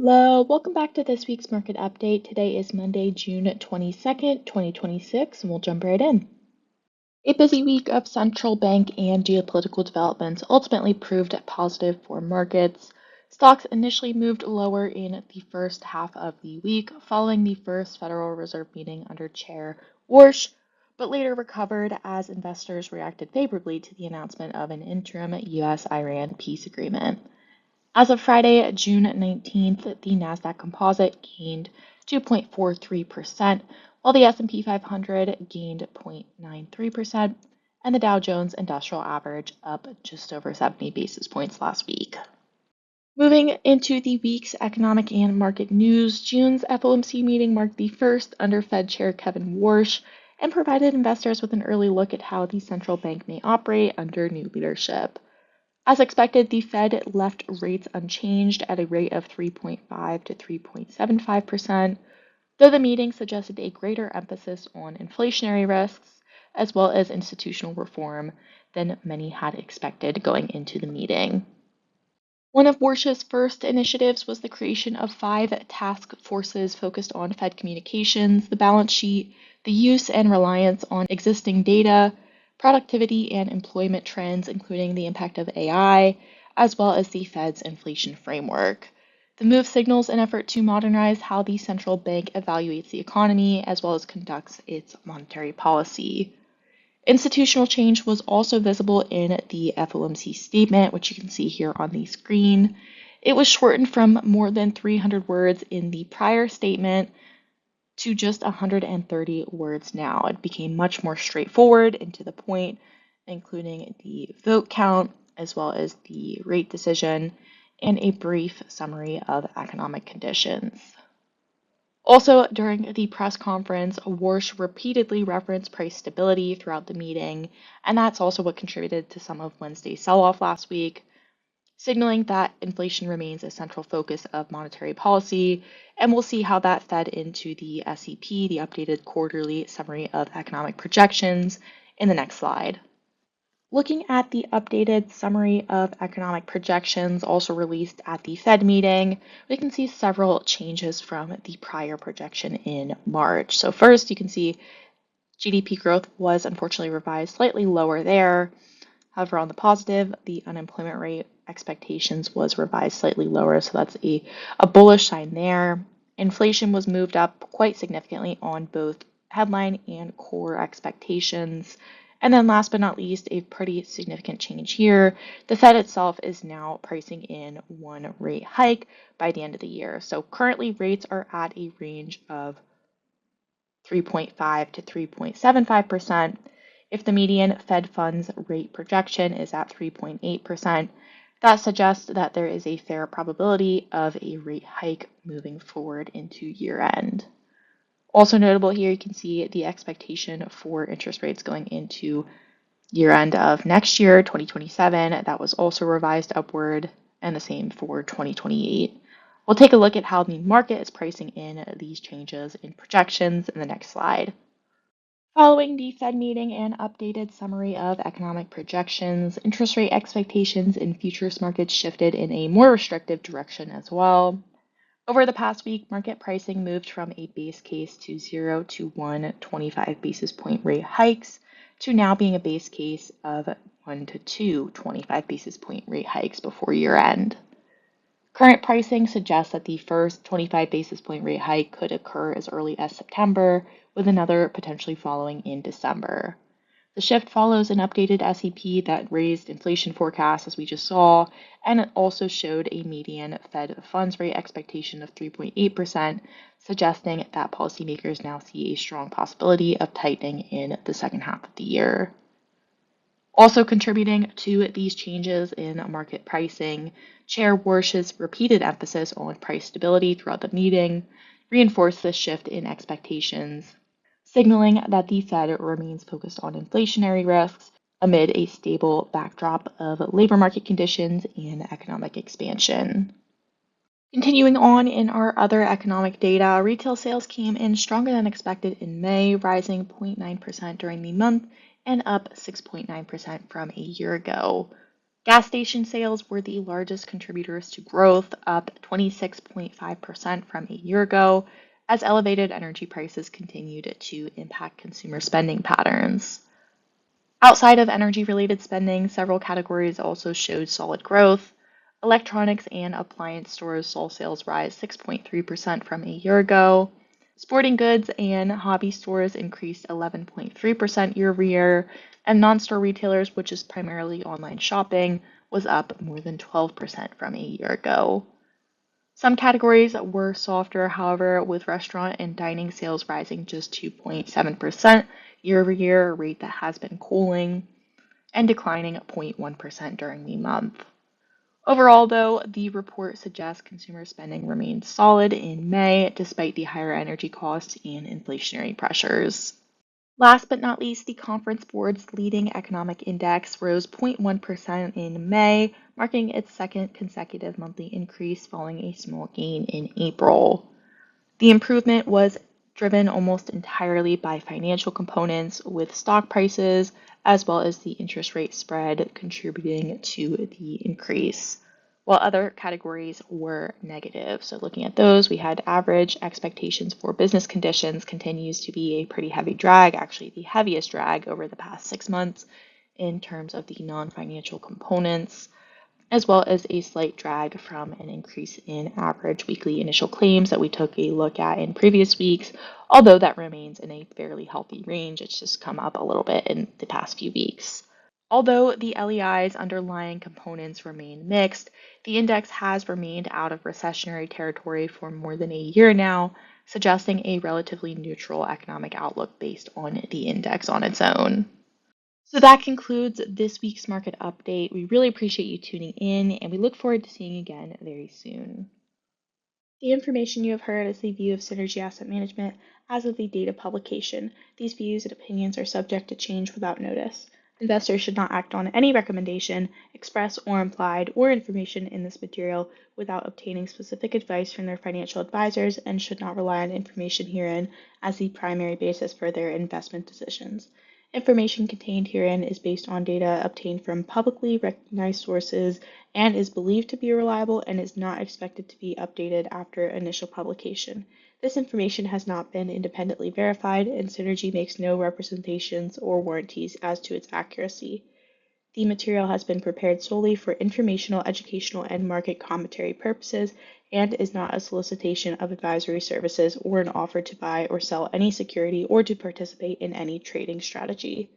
Hello, welcome back to this week's market update. Today is Monday, June 22nd, 2026, and we'll jump right in. A busy week of central bank and geopolitical developments ultimately proved positive for markets. Stocks initially moved lower in the first half of the week following the first Federal Reserve meeting under Chair Warsh, but later recovered as investors reacted favorably to the announcement of an interim U.S Iran peace agreement. As of Friday, June 19th, the Nasdaq Composite gained 2.43%, while the S&P 500 gained 0.93%, and the Dow Jones Industrial Average up just over 70 basis points last week. Moving into the week's economic and market news, June's FOMC meeting marked the first under Fed Chair Kevin Warsh and provided investors with an early look at how the central bank may operate under new leadership. As expected, the Fed left rates unchanged at a rate of 3.5 to 3.75%, though the meeting suggested a greater emphasis on inflationary risks as well as institutional reform than many had expected going into the meeting. One of Warsh's first initiatives was the creation of 5 task forces focused on Fed communications, the balance sheet, the use and reliance on existing data, productivity and employment trends, including the impact of AI, as well as the Fed's inflation framework. The move signals an effort to modernize how the central bank evaluates the economy as well as conducts its monetary policy. Institutional change was also visible in the FOMC statement, which you can see here on the screen. It was shortened from more than 300 words in the prior statement to just 130 words now. It became much more straightforward and to the point, including the vote count, as well as the rate decision, and a brief summary of economic conditions. Also, during the press conference, Warsh repeatedly referenced price stability throughout the meeting, and that's also what contributed to some of Wednesday's sell-off last week, signaling that inflation remains a central focus of monetary policy, and we'll see how that fed into the SEP, the updated quarterly summary of economic projections, in the next slide. Looking at the updated summary of economic projections also released at the Fed meeting, we can see several changes from the prior projection in March. So first, you can see GDP growth was unfortunately revised slightly lower there. However, on the positive, the unemployment rate expectations was revised slightly lower, so that's a bullish sign there. Inflation was moved up quite significantly on both headline and core expectations. And then last but not least, a pretty significant change here. The Fed itself is now pricing in 1 rate hike by the end of the year. So currently rates are at a range of 3.5 to 3.75%. If the median Fed funds rate projection is at 3.8%, that suggests that there is a fair probability of a rate hike moving forward into year end. Also notable here, you can see the expectation for interest rates going into year end of next year, 2027. That was also revised upward, and the same for 2028. We'll take a look at how the market is pricing in these changes in projections in the next slide. Following the Fed meeting and updated summary of economic projections, interest rate expectations in futures markets shifted in a more restrictive direction as well. Over the past week, market pricing moved from a base case to 0 to 1 25 basis point rate hikes to now being a base case of 1 to 2 25 basis point rate hikes before year end. Current pricing suggests that the first 25 basis point rate hike could occur as early as September, with another potentially following in December. The shift follows an updated SEP that raised inflation forecasts, as we just saw, and it also showed a median Fed funds rate expectation of 3.8%, suggesting that policymakers now see a strong possibility of tightening in the second half of the year. Also contributing to these changes in market pricing, Chair Warsh's repeated emphasis on price stability throughout the meeting reinforced this shift in expectations, signaling that the Fed remains focused on inflationary risks amid a stable backdrop of labor market conditions and economic expansion. Continuing on in our other economic data, retail sales came in stronger than expected in May, rising 0.9% during the month and up 6.9% from a year ago. Gas station sales were the largest contributors to growth, up 26.5% from a year ago, as elevated energy prices continued to impact consumer spending patterns. Outside of energy-related spending, several categories also showed solid growth. Electronics and appliance stores saw sales rise 6.3% from a year ago. Sporting goods and hobby stores increased 11.3% year over year, and non-store retailers, which is primarily online shopping, was up more than 12% from a year ago. Some categories were softer, however, with restaurant and dining sales rising just 2.7% year over year, a rate that has been cooling, and declining 0.1% during the month. Overall, though, the report suggests consumer spending remained solid in May despite the higher energy costs and inflationary pressures. Last but not least, the Conference Board's leading economic index rose 0.1% in May, marking its second consecutive monthly increase following a small gain in April. The improvement was driven almost entirely by financial components, with stock prices as well as the interest rate spread contributing to the increase, while other categories were negative. So looking at those, we had average expectations for business conditions continues to be a pretty heavy drag, actually the heaviest drag over the past 6 months in terms of the non-financial components, as well as a slight drag from an increase in average weekly initial claims that we took a look at in previous weeks, although that remains in a fairly healthy range. It's just come up a little bit in the past few weeks. Although the LEI's underlying components remain mixed, the index has remained out of recessionary territory for more than a year now, suggesting a relatively neutral economic outlook based on the index on its own. So that concludes this week's market update. We really appreciate you tuning in, and we look forward to seeing you again very soon. The information you have heard is the view of Synergy Asset Management as of the date of publication. These views and opinions are subject to change without notice. Investors should not act on any recommendation, express or implied, or information in this material without obtaining specific advice from their financial advisors and should not rely on information herein as the primary basis for their investment decisions. Information contained herein is based on data obtained from publicly recognized sources and is believed to be reliable and is not expected to be updated after initial publication. This information has not been independently verified, and Synergy makes no representations or warranties as to its accuracy. The material has been prepared solely for informational, educational, and market commentary purposes and is not a solicitation of advisory services or an offer to buy or sell any security or to participate in any trading strategy.